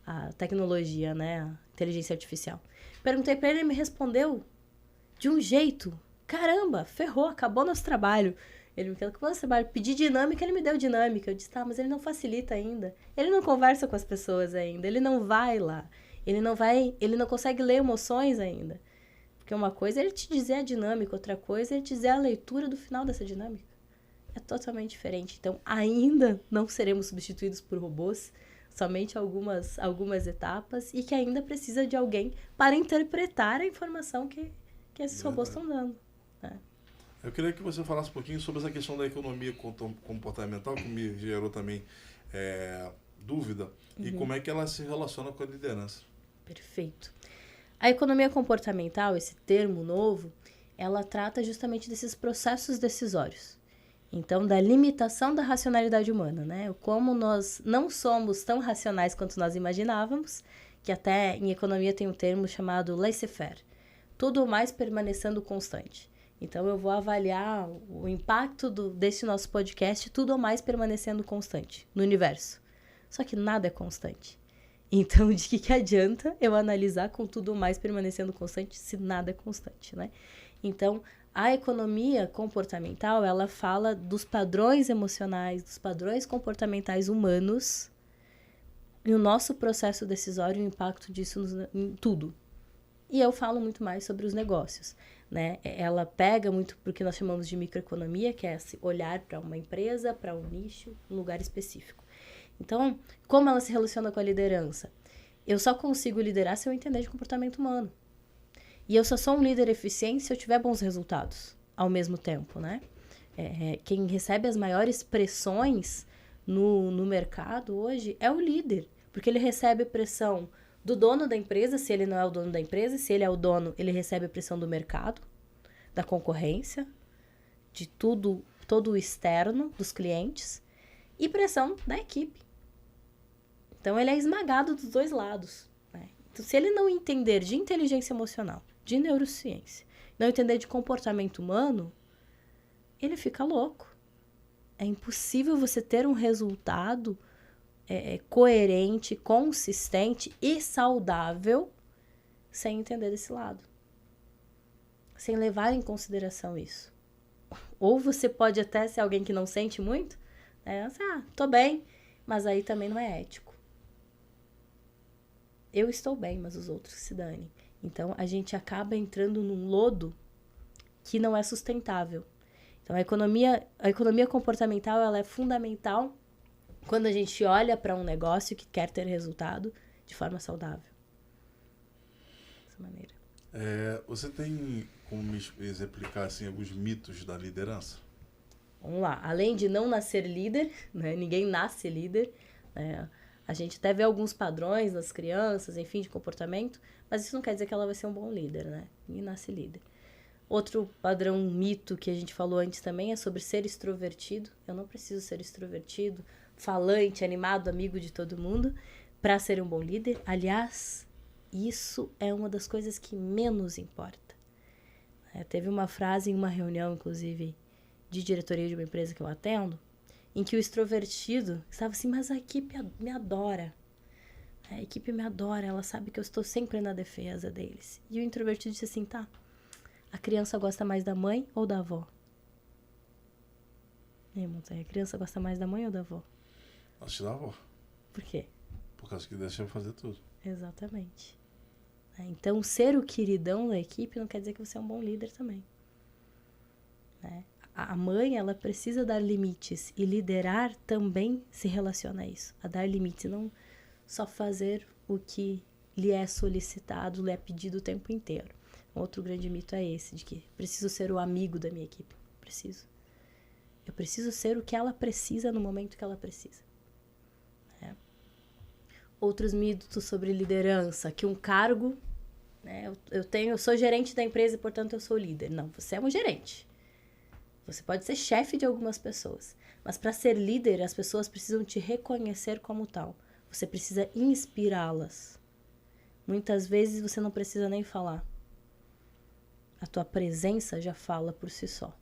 a tecnologia, né? A inteligência artificial. Perguntei pra ele, ele me respondeu de um jeito. Caramba, ferrou, acabou nosso trabalho. Ele me falou, acabou nosso trabalho. Pedi dinâmica, ele me deu dinâmica. Eu disse, tá, mas ele não facilita ainda. Ele não conversa com as pessoas ainda. Ele não vai lá. Ele não consegue ler emoções ainda. Porque uma coisa é ele te dizer a dinâmica, outra coisa é ele te dizer a leitura do final dessa dinâmica. É totalmente diferente. Então, ainda não seremos substituídos por robôs, somente algumas etapas, e que ainda precisa de alguém para interpretar a informação que esses robôs estão dando. Né? Eu queria que você falasse um pouquinho sobre essa questão da economia comportamental, que me gerou também dúvida, e como é que ela se relaciona com a liderança. Perfeito. A economia comportamental, esse termo novo, ela trata justamente desses processos decisórios. Então, da limitação da racionalidade humana, né? Como nós não somos tão racionais quanto nós imaginávamos, que até em economia tem um termo chamado laissez-faire. Tudo mais permanecendo constante. Então, eu vou avaliar o impacto desse nosso podcast, tudo mais permanecendo constante no universo. Só que nada é constante. Então, de que adianta eu analisar com tudo mais permanecendo constante se nada é constante, né? Então, a economia comportamental, ela fala dos padrões emocionais, dos padrões comportamentais humanos e o nosso processo decisório e o impacto disso em tudo. E eu falo muito mais sobre os negócios, né? Ela pega muito porque que nós chamamos de microeconomia, que é esse olhar para uma empresa, para um nicho, um lugar específico. Então, como ela se relaciona com a liderança? Eu só consigo liderar se eu entender de comportamento humano. E eu só sou um líder eficiente se eu tiver bons resultados ao mesmo tempo, né? Quem recebe as maiores pressões no mercado hoje é o líder. Porque ele recebe pressão do dono da empresa, se ele não é o dono da empresa. Se ele é o dono, ele recebe a pressão do mercado, da concorrência, de todo o externo, dos clientes. E pressão da equipe. Então, ele é esmagado dos dois lados. Né? Então, se ele não entender de inteligência emocional, de neurociência, não entender de comportamento humano, ele fica louco. É impossível você ter um resultado coerente, consistente e saudável sem entender desse lado. Sem levar em consideração isso. Ou você pode até ser alguém que não sente muito, tô bem, mas aí também não é ético. Eu estou bem, mas os outros se danem. Então, a gente acaba entrando num lodo que não é sustentável. Então, a economia comportamental ela é fundamental quando a gente olha para um negócio que quer ter resultado de forma saudável. Dessa maneira. Você tem como me exemplificar assim, alguns mitos da liderança? Vamos lá. Além de não nascer líder, né? Ninguém nasce líder, né? A gente até vê alguns padrões nas crianças, enfim, de comportamento, mas isso não quer dizer que ela vai ser um bom líder, né? Ninguém nasce líder. Outro padrão, mito que a gente falou antes também é sobre ser extrovertido. Eu não preciso ser extrovertido, falante, animado, amigo de todo mundo para ser um bom líder. Aliás, isso é uma das coisas que menos importa. Teve uma frase em uma reunião, inclusive, de diretoria de uma empresa que eu atendo, em que o extrovertido estava assim, mas a equipe me adora. A equipe me adora, ela sabe que eu estou sempre na defesa deles. E o introvertido disse assim, tá, a criança gosta mais da mãe ou da avó? A criança gosta mais da mãe ou da avó? Acho da avó. Por quê? Por causa que deixa eu fazer tudo. Exatamente. Então, ser o queridão da equipe não quer dizer que você é um bom líder também. A mãe, ela precisa dar limites e liderar também se relaciona a isso. A dar limites, não só fazer o que lhe é solicitado, lhe é pedido o tempo inteiro. Outro grande mito é esse, de que preciso ser o amigo da minha equipe. Preciso. Eu preciso ser o que ela precisa no momento que ela precisa. Outros mitos sobre liderança, que um cargo né? Eu sou gerente da empresa e, portanto, eu sou líder. Não, você é um gerente. Você pode ser chefe de algumas pessoas. Mas para ser líder, as pessoas precisam te reconhecer como tal. Você precisa inspirá-las. Muitas vezes você não precisa nem falar. A tua presença já fala por si só.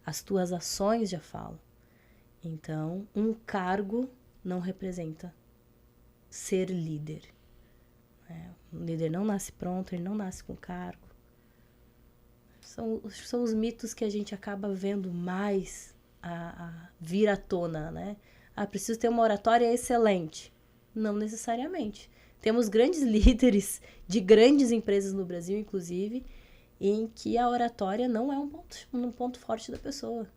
As tuas ações já falam. Então, um cargo não representa ser líder. O líder não nasce pronto, ele não nasce com cargo. São os mitos que a gente acaba vendo mais a vir à tona, né? Preciso ter uma oratória excelente. Não necessariamente. Temos grandes líderes de grandes empresas no Brasil, inclusive, em que a oratória não é um ponto forte da pessoa.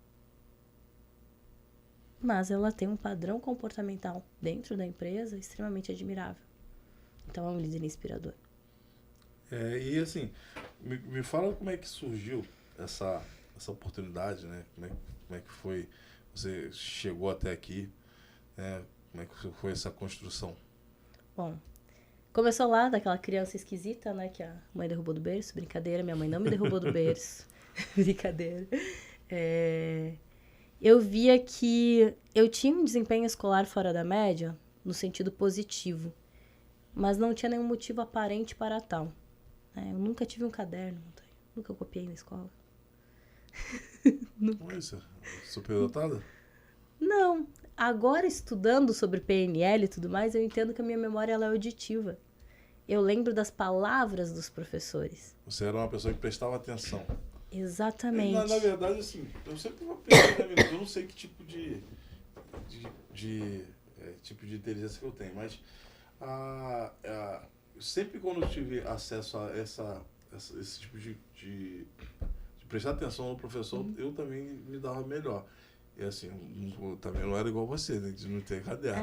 Mas ela tem um padrão comportamental dentro da empresa extremamente admirável. Então é um líder inspirador. E assim, me fala como é que surgiu essa oportunidade, né? Como é que foi, você chegou até aqui, né? Como é que foi essa construção? Bom, começou lá daquela criança esquisita, né? Que a mãe derrubou do berço. Brincadeira, minha mãe não me derrubou do berço. Brincadeira. Eu via que eu tinha um desempenho escolar fora da média, no sentido positivo, mas não tinha nenhum motivo aparente para tal. Eu nunca tive um caderno, nunca copiei na escola. Isso, superdotada? Não. Agora, estudando sobre PNL e tudo mais, eu entendo que a minha memória ela é auditiva. Eu lembro das palavras dos professores. Você era uma pessoa que prestava atenção. Exatamente. Na verdade, assim, eu sempre vou pensar, né, eu não sei que tipo de inteligência que eu tenho, mas sempre quando eu tive acesso a esse tipo de prestar atenção no professor, eu também me dava melhor. E assim, eu também não era igual você, né, de não ter caderno.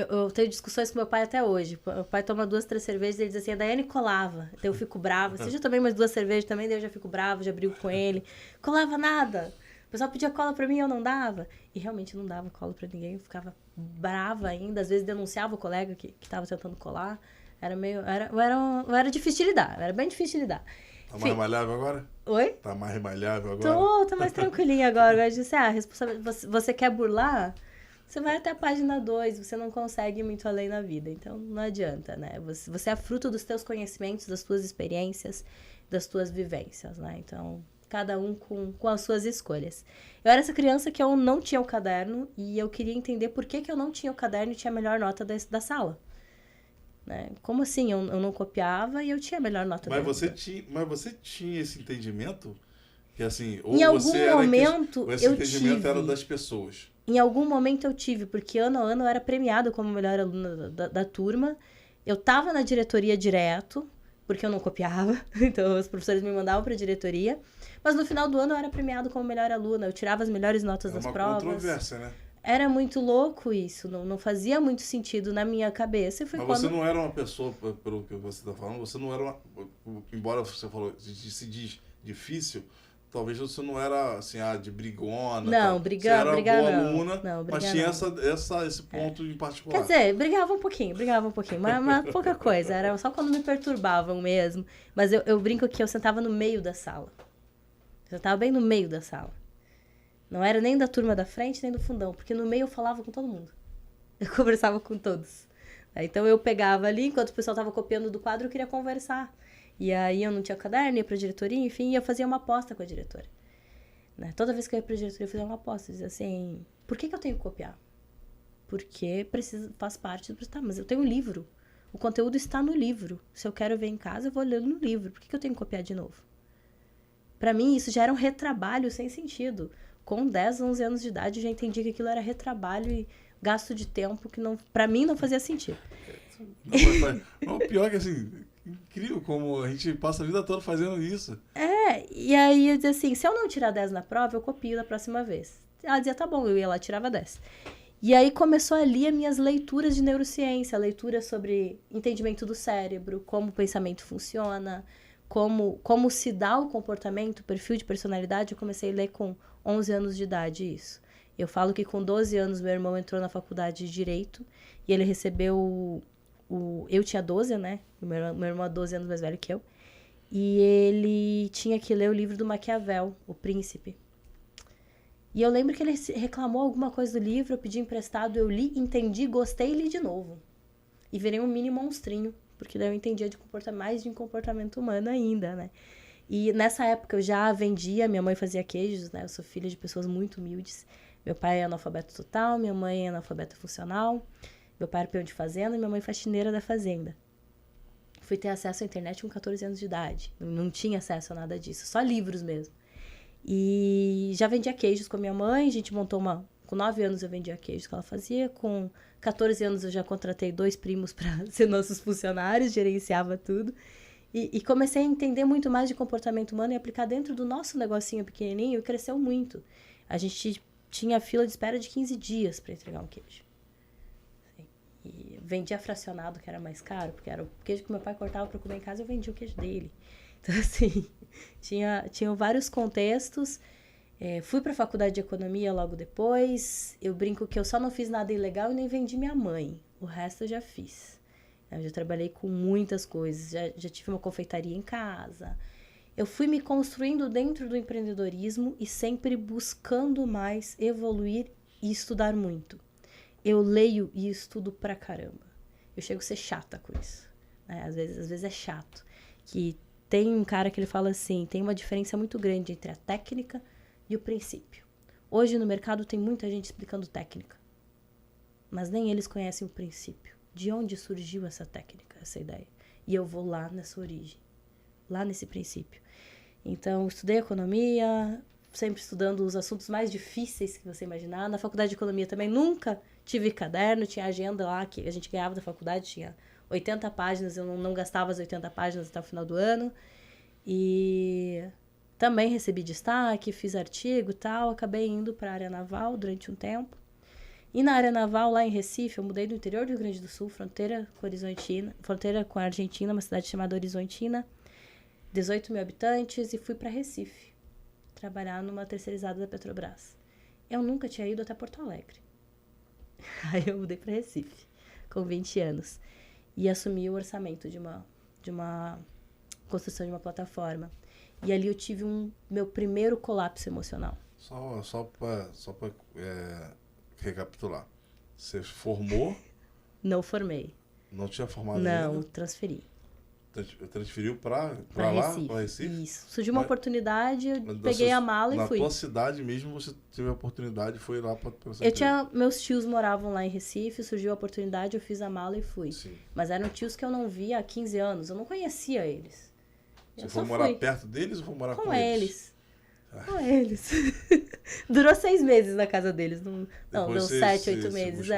Eu tenho discussões com meu pai até hoje. Meu pai toma 2, 3 cervejas e ele diz assim, a Daiane colava. Então eu fico brava. Você já tomei mais 2 cervejas também, daí eu já fico brava, já brigo com ele. Colava nada. O pessoal pedia cola pra mim e eu não dava. E realmente não dava cola pra ninguém. Eu ficava brava ainda. Às vezes denunciava o colega que tava tentando colar. Eu era difícil de lidar. Era bem difícil de lidar. Tá mais malhável agora? Oi? Tá mais malhável agora? Tô mais tranquilinha agora. Eu disse, você quer burlar? Você vai até a página 2, você não consegue ir muito além na vida. Então, não adianta, né? Você é fruto dos teus conhecimentos, das tuas experiências, das tuas vivências, né? Então, cada um com as suas escolhas. Eu era essa criança que eu não tinha o caderno e eu queria entender por que eu não tinha o caderno e tinha a melhor nota da sala. Né? Como assim? Eu não copiava e eu tinha a melhor nota mas você tinha esse entendimento? Que assim, ou em algum você momento ou esse eu entendimento tive. Era das pessoas? Em algum momento eu tive, porque ano a ano eu era premiada como melhor aluna da turma. Eu tava na diretoria direto, porque eu não copiava. Então os professores me mandavam pra diretoria. Mas no final do ano eu era premiada como melhor aluna. Eu tirava as melhores notas das provas. É uma controvérsia, né? Era muito louco isso, não fazia muito sentido na minha cabeça. Mas você não era uma pessoa, pelo que você está falando, você não era embora você falou, se diz difícil, talvez você não era assim, de brigona. Não, brigar não. Você era boa aluna, não, mas tinha esse ponto em particular. Quer dizer, brigava um pouquinho, mas pouca coisa, era só quando me perturbavam mesmo. Mas eu brinco que eu sentava no meio da sala. Eu sentava bem no meio da sala. Não era nem da turma da frente, nem do fundão, porque no meio eu falava com todo mundo. Eu conversava com todos. Então eu pegava ali, enquanto o pessoal estava copiando do quadro, eu queria conversar. E aí eu não tinha caderno, ia pra diretoria, enfim, eu fazia uma aposta com a diretora. Né? Toda vez que eu ia pra diretoria, eu fazia uma aposta. Eu dizia assim, por que eu tenho que copiar? Porque faz parte do... Tá, mas eu tenho um livro. O conteúdo está no livro. Se eu quero ver em casa, eu vou ler no livro. Por que eu tenho que copiar de novo? Pra mim, isso já era um retrabalho sem sentido. Com 10, 11 anos de idade, eu já entendi que aquilo era retrabalho e gasto de tempo que pra mim não fazia sentido. Não, o pior é que, assim, incrível como a gente passa a vida toda fazendo isso. E aí eu dizia assim, se eu não tirar 10 na prova, eu copio da próxima vez. Ela dizia, tá bom, eu ia lá, tirava 10. E aí começou ali as minhas leituras de neurociência, leitura sobre entendimento do cérebro, como o pensamento funciona, como se dá o comportamento, o perfil de personalidade. Eu comecei a ler com 11 anos de idade isso. Eu falo que com 12 anos meu irmão entrou na faculdade de Direito e ele recebeu eu tinha 12, né? Meu irmão é 12 anos mais velho que eu. E ele tinha que ler o livro do Maquiavel, O Príncipe. E eu lembro que ele reclamou alguma coisa do livro, eu pedi emprestado, eu li, entendi, gostei e li de novo. E virei um mini monstrinho, porque daí eu entendia mais de comportamento humano ainda, né? E nessa época eu já vendia, minha mãe fazia queijos, né? Eu sou filha de pessoas muito humildes. Meu pai é analfabeto total, minha mãe é analfabeta funcional. Meu pai era peão de fazenda e minha mãe faxineira da fazenda. Fui ter acesso à internet com 14 anos de idade. Não tinha acesso a nada disso, só livros mesmo. E já vendia queijos com a minha mãe, a gente montou Com 9 anos eu vendia queijos que ela fazia, com 14 anos eu já contratei 2 primos para ser nossos funcionários, gerenciava tudo. E comecei a entender muito mais de comportamento humano e aplicar dentro do nosso negocinho pequenininho e cresceu muito. A gente tinha fila de espera de 15 dias para entregar um queijo. E vendia fracionado, que era mais caro, porque era o queijo que meu pai cortava para comer em casa, eu vendia o queijo dele. Então, assim, tinham vários contextos. Fui para a faculdade de economia logo depois. Eu brinco que eu só não fiz nada ilegal e nem vendi minha mãe. O resto eu já fiz. Eu já trabalhei com muitas coisas. Já tive uma confeitaria em casa. Eu fui me construindo dentro do empreendedorismo e sempre buscando mais evoluir e estudar muito. Eu leio e estudo pra caramba. Eu chego a ser chata com isso. Né? Às vezes é chato. Que tem um cara que ele fala assim, tem uma diferença muito grande entre a técnica e o princípio. Hoje no mercado tem muita gente explicando técnica. Mas nem eles conhecem o princípio. De onde surgiu essa técnica, essa ideia? E eu vou lá nessa origem. Lá nesse princípio. Então, estudei economia, sempre estudando os assuntos mais difíceis que você imaginar. Na faculdade de economia também nunca tive caderno, tinha agenda lá que a gente ganhava da faculdade, tinha 80 páginas, eu não gastava as 80 páginas até o final do ano. E também recebi destaque, fiz artigo e tal, acabei indo para a área naval durante um tempo. E na área naval, lá em Recife, eu mudei do interior do Rio Grande do Sul, fronteira com a Argentina, uma cidade chamada Horizontina, 18 mil habitantes, e fui para Recife, trabalhar numa terceirizada da Petrobras. Eu nunca tinha ido até Porto Alegre. Aí eu mudei para Recife, com 20 anos, e assumi o orçamento de uma construção de uma plataforma. E ali eu tive meu primeiro colapso emocional. Só para recapitular. Você formou? Não formei. Não tinha formado ainda? Não, ainda? Transferi. Transferiu para lá, para Recife? Isso. Surgiu uma oportunidade, eu peguei a mala e fui. Na tua cidade mesmo você teve a oportunidade e foi lá para meus tios moravam lá em Recife, surgiu a oportunidade, eu fiz a mala e fui. Sim. Mas eram tios que eu não via há 15 anos, eu não conhecia eles. Você foi morar perto deles ou foi morar com eles? Com eles. Durou 6 meses na casa deles. Não, deu 7, 8 meses.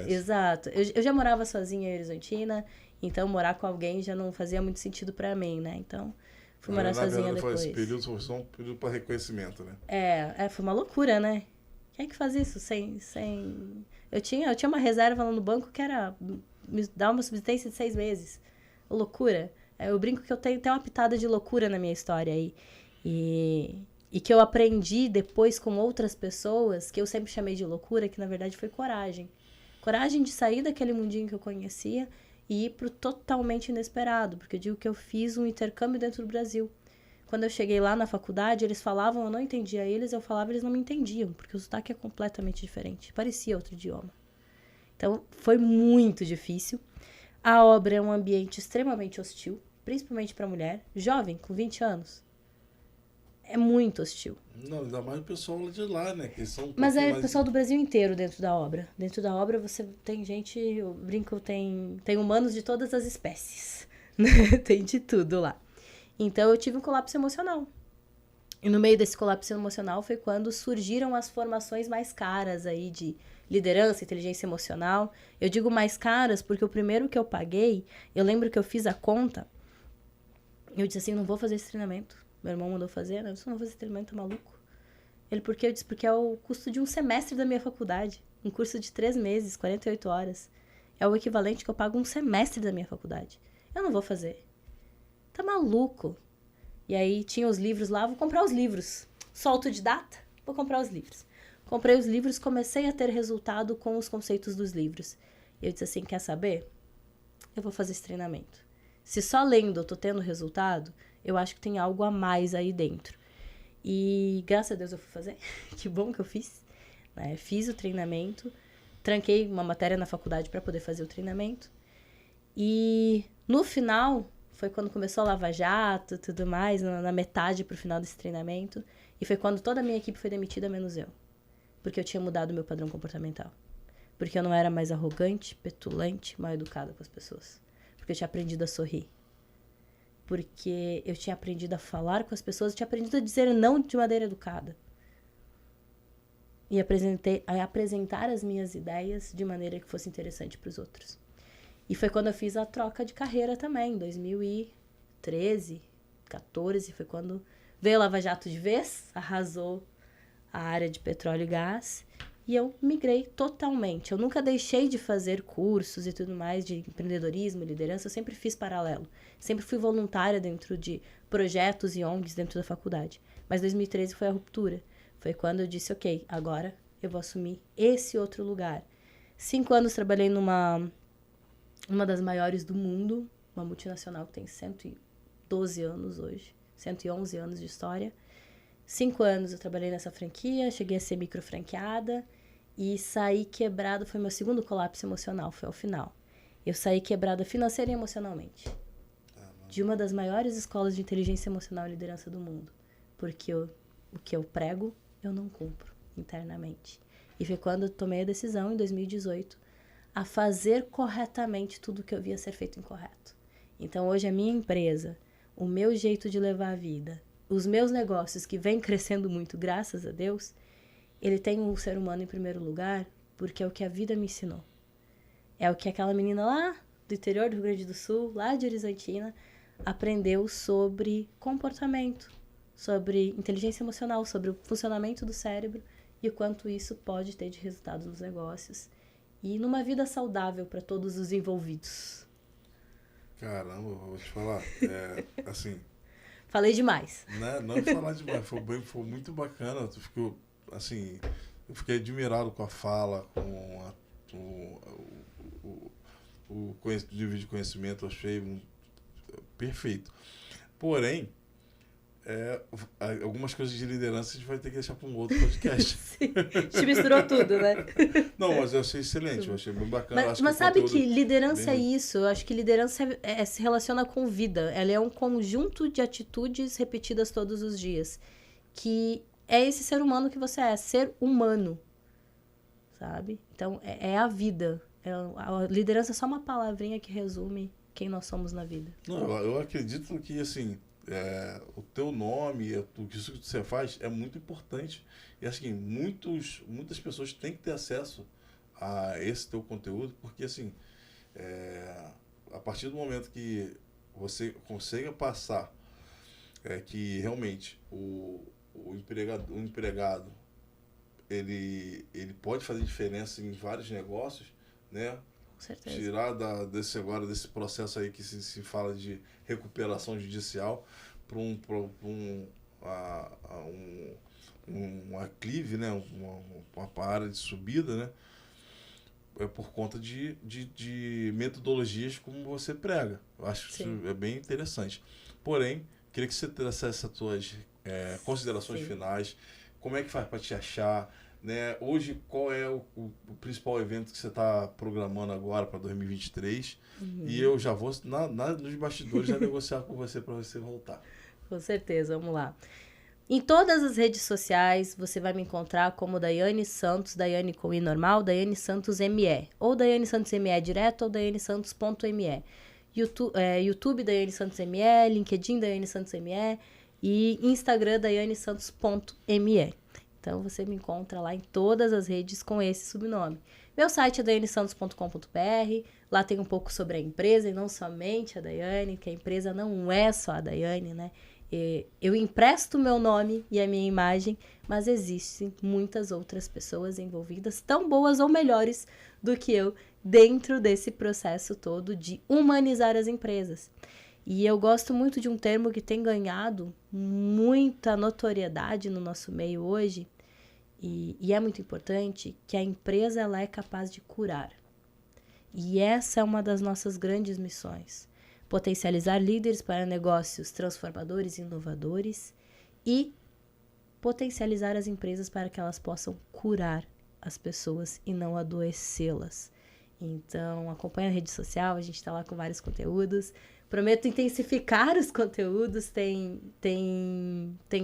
Exato. Eu já morava sozinha em Horizontina, então morar com alguém já não fazia muito sentido pra mim, né? Então, fui morar sozinha depois. Esse período foi só um período pra reconhecimento, né? Foi uma loucura, né? Quem é que faz isso sem... Eu tinha uma reserva lá no banco que era me dar uma subsistência de 6 meses. Loucura. Eu brinco que eu tenho uma pitada de loucura na minha história aí. E que eu aprendi depois com outras pessoas, que eu sempre chamei de loucura, que na verdade foi coragem. Coragem de sair daquele mundinho que eu conhecia e ir pro totalmente inesperado. Porque eu digo que eu fiz um intercâmbio dentro do Brasil. Quando eu cheguei lá na faculdade, eles falavam, eu não entendia eles, eu falava, eles não me entendiam, porque o sotaque é completamente diferente. Parecia outro idioma. Então, foi muito difícil. A obra é um ambiente extremamente hostil, principalmente para mulher, jovem, com 20 anos. É muito hostil. Não, ainda mais o pessoal de lá, né? Que são Mas é o pessoal do Brasil inteiro dentro da obra. Dentro da obra você tem gente, eu brinco, tem humanos de todas as espécies. Né? Tem de tudo lá. Então eu tive um colapso emocional. E no meio desse colapso emocional foi quando surgiram as formações mais caras aí de liderança, inteligência emocional. Eu digo mais caras porque o primeiro que eu paguei, eu lembro que eu fiz a conta, eu disse assim, não vou fazer esse treinamento. Meu irmão mandou fazer, eu disse, não vou fazer esse treinamento, tá maluco? Ele, por quê? Eu disse, porque é o custo de um semestre da minha faculdade. Um curso de 3 meses, 48 horas. É o equivalente que eu pago um semestre da minha faculdade. Eu não vou fazer. Tá maluco? E aí tinha os livros lá, vou comprar os livros. Sou autodidata, vou comprar os livros. Comprei os livros, comecei a ter resultado com os conceitos dos livros. E eu disse assim, quer saber? eu vou fazer esse treinamento. Se só lendo eu tô tendo resultado, eu acho que tem algo a mais aí dentro. E graças a Deus eu fui fazer. Que bom que eu fiz. Né? Fiz o treinamento. Tranquei uma matéria na faculdade para poder fazer o treinamento. E no final, foi quando começou a Lava Jato e tudo mais, na metade pro final desse treinamento. E foi quando toda a minha equipe foi demitida, menos eu. Porque eu tinha mudado o meu padrão comportamental. Porque eu não era mais arrogante, petulante, mal educada com as pessoas. Porque eu tinha aprendido a sorrir. Porque eu tinha aprendido a falar com as pessoas, eu tinha aprendido a dizer não de maneira educada. E a apresentar as minhas ideias de maneira que fosse interessante para os outros. E foi quando eu fiz a troca de carreira também, em 2013, 14, foi quando veio o Lava Jato de vez, arrasou a área de petróleo e gás, e eu migrei totalmente. Eu nunca deixei de fazer cursos e tudo mais de empreendedorismo, liderança, eu sempre fiz paralelo. Sempre fui voluntária dentro de projetos e ONGs dentro da faculdade. Mas 2013 foi a ruptura. Foi quando eu disse, ok, agora eu vou assumir esse outro lugar. 5 anos trabalhei numa das maiores do mundo, uma multinacional que tem 112 anos hoje, 111 anos de história. 5 anos eu trabalhei nessa franquia, cheguei a ser microfranqueada e saí quebrada, foi meu segundo colapso emocional, foi ao final. Eu saí quebrada financeira e emocionalmente. De uma das maiores escolas de inteligência emocional e liderança do mundo. Porque o que eu prego, eu não cumpro internamente. E foi quando eu tomei a decisão, em 2018, a fazer corretamente tudo o que eu via ser feito incorreto. Então, hoje, a minha empresa, o meu jeito de levar a vida, os meus negócios, que vem crescendo muito, graças a Deus, ele tem o ser humano em primeiro lugar, porque é o que a vida me ensinou. É o que aquela menina lá do interior do Rio Grande do Sul, lá de Horizontina, aprendeu sobre comportamento, sobre inteligência emocional, sobre o funcionamento do cérebro e o quanto isso pode ter de resultado nos negócios e numa vida saudável para todos os envolvidos. Caramba, vou te falar, assim... Falei demais. Né? Não falar demais, foi muito bacana, eu fiquei admirado com a fala, com o nível de conhecimento, eu achei perfeito. Porém, algumas coisas de liderança a gente vai ter que deixar para um outro podcast. Sim, te misturou tudo, né? Não, mas eu achei excelente, eu achei bem bacana. Mas sabe que liderança é isso? Eu acho que liderança se relaciona com vida. Ela é um conjunto de atitudes repetidas todos os dias. Que é esse ser humano que você é, ser humano. Sabe? Então, é a vida. A liderança é só uma palavrinha que resume quem nós somos na vida. Não, eu acredito que, assim... o teu nome, o que isso que você faz é muito importante. E assim, muitas pessoas têm que ter acesso a esse teu conteúdo, porque assim, a partir do momento que você consiga passar que realmente o empregado ele pode fazer diferença em vários negócios, né? Com certeza. Tirar desse processo aí que se fala de recuperação judicial para um aclive, né? uma área de subida, né? Por conta de metodologias como você prega. Eu acho que isso é bem interessante. Porém, queria que você trouxesse as tuas considerações finais. Como é que faz para te achar? Né? Hoje, qual é o principal evento que você está programando agora para 2023? E eu já vou nos bastidores já negociar com você para você voltar. Com certeza, vamos lá. Em todas as redes sociais, você vai me encontrar como Daiane Santos, Daiane com I normal, Daiane Santos ME. Ou Daiane Santos ME direto, ou Daiane Santos.me. YouTube Daiane Santos ME, LinkedIn Daiane Santos ME e Instagram Daiane Santos.me. Então, você me encontra lá em todas as redes com esse subnome. Meu site é daianesantos.com.br. Lá tem um pouco sobre a empresa e não somente a Daiane, que a empresa não é só a Daiane, né? Eu empresto meu nome e a minha imagem, mas existem muitas outras pessoas envolvidas, tão boas ou melhores do que eu, dentro desse processo todo de humanizar as empresas. E eu gosto muito de um termo que tem ganhado muita notoriedade no nosso meio hoje, e é muito importante, que a empresa ela é capaz de curar. E essa é uma das nossas grandes missões. Potencializar líderes para negócios transformadores e inovadores e potencializar as empresas para que elas possam curar as pessoas e não adoecê-las. Então, acompanha a rede social, a gente está lá com vários conteúdos. Prometo intensificar os conteúdos, tem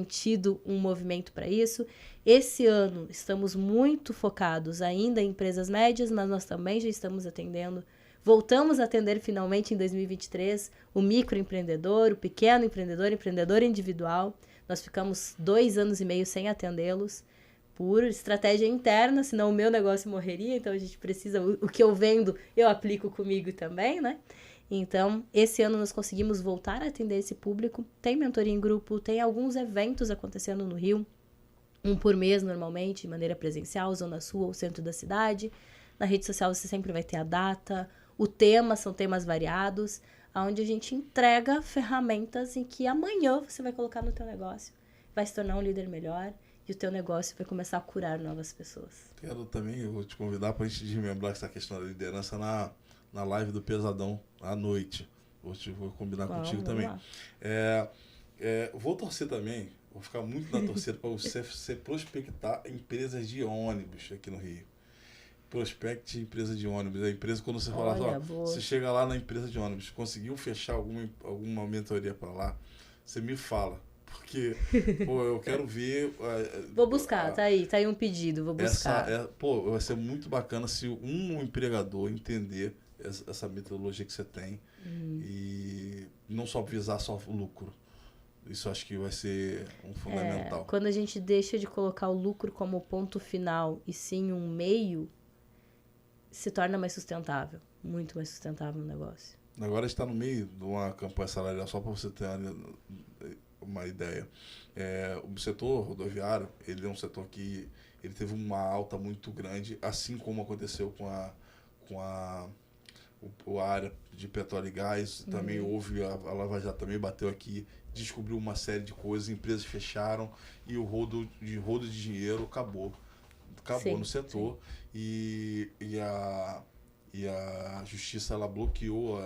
tido um movimento para isso. Esse ano estamos muito focados ainda em empresas médias, mas nós também já estamos atendendo, voltamos a atender finalmente em 2023 o microempreendedor, o pequeno empreendedor, empreendedor individual. Nós ficamos 2 anos e meio sem atendê-los por estratégia interna, senão o meu negócio morreria, então a gente precisa, o que eu vendo, eu aplico comigo também, né? Então, esse ano nós conseguimos voltar a atender esse público, tem mentoria em grupo, tem alguns eventos acontecendo no Rio, um por mês normalmente, de maneira presencial, Zona Sul ou centro da cidade. Na rede social você sempre vai ter a data, o tema, são temas variados, onde a gente entrega ferramentas em que amanhã você vai colocar no teu negócio, vai se tornar um líder melhor, e o teu negócio vai começar a curar novas pessoas. Quero também, eu vou te convidar para a gente desmembrar essa questão da liderança na live do Pesadão, à noite. Vou combinar contigo também. Vou torcer também, vou ficar muito na torcida para você prospectar empresas de ônibus aqui no Rio. Prospecte empresa de ônibus. A empresa, quando você fala, você chega lá na empresa de ônibus, conseguiu fechar alguma mentoria para lá, você me fala. Porque, eu quero ver... Vou buscar, tá aí um pedido, vou buscar. Vai ser muito bacana se um empregador entender essa metodologia que você tem e não só visar só o lucro. Isso acho que vai ser um fundamental. Quando a gente deixa de colocar o lucro como ponto final e sim um meio, se torna mais sustentável, muito mais sustentável o negócio. Agora a gente está no meio de uma campanha salarial, só para você ter uma ideia. O setor rodoviário, ele é um setor que ele teve uma alta muito grande, assim como aconteceu com a área de petróleo e gás. Também houve, a Lava Jato também bateu aqui, descobriu uma série de coisas, empresas fecharam e o rodo de dinheiro acabou no setor. E a justiça ela bloqueou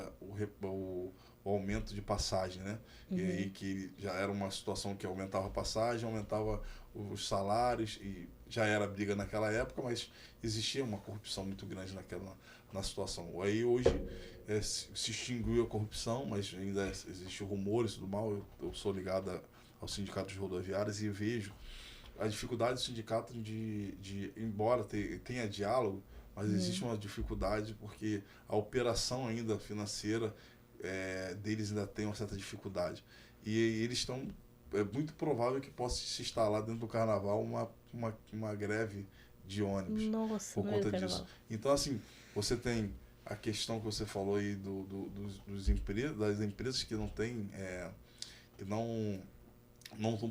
o aumento de passagem, né? E aí que já era uma situação que aumentava a passagem, aumentava os salários, e já era briga naquela época, mas existia uma corrupção muito grande na situação. Aí hoje se extinguiu a corrupção, mas ainda existem rumores do mal. Eu sou ligado ao Sindicato de Rodoviários e vejo a dificuldade do sindicato embora tenha diálogo, mas existe uma dificuldade porque a operação ainda financeira deles ainda tem uma certa dificuldade. E eles estão... É muito provável que possa se instalar dentro do carnaval uma greve de ônibus. Nossa, por conta disso. Então, assim, você tem a questão que você falou aí das empresas que não têm... que não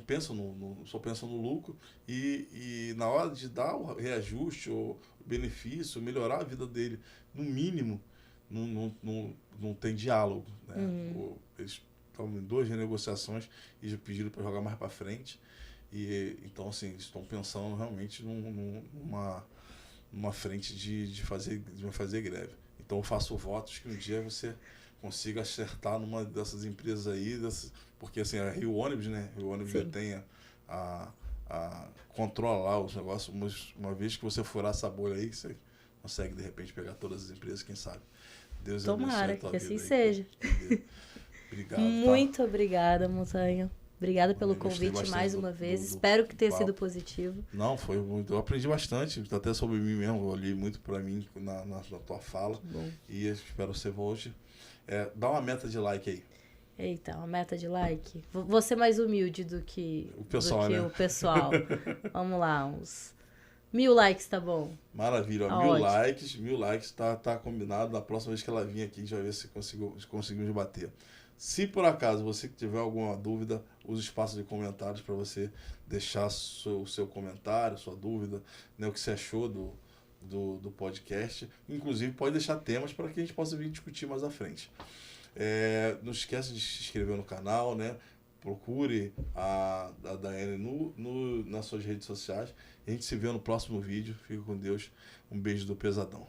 pensam só pensam no lucro e na hora de dar o reajuste ou o benefício, melhorar a vida dele, no mínimo, não tem diálogo, né? Eles estão em 2 renegociações e já pediram para jogar mais para frente. E então, assim, eles estão pensando realmente numa frente de fazer greve. Então, eu faço votos que um dia você consiga acertar numa dessas empresas aí, porque assim, a Rio Ônibus, né? Rio Ônibus já tem controla lá os negócios, uma vez que você furar essa bolha aí, você consegue de repente pegar todas as empresas, quem sabe. Deus tomara que assim seja. Obrigado. Muito obrigada, Montanha. Obrigada pelo convite mais uma vez. Espero que tenha sido positivo. Não, foi muito. Eu aprendi bastante, até sobre mim mesmo. Eu olhei muito para mim na tua fala. Bom. E espero você volte. Dá uma meta de like aí. Eita, uma meta de like. Vou ser mais humilde do que o pessoal. O pessoal. Vamos lá, uns 1000 likes, tá bom? Maravilha, 1000 likes, tá combinado. Na próxima vez que ela vir aqui, a gente vai ver se conseguimos bater. Se por acaso você tiver alguma dúvida, use o espaço de comentários para você deixar o seu comentário, sua dúvida, né, o que você achou do podcast. Inclusive, pode deixar temas para que a gente possa vir discutir mais à frente. Não esqueça de se inscrever no canal, né? Procure a Daiane nas suas redes sociais. A gente se vê no próximo vídeo. Fique com Deus. Um beijo do Pesadão.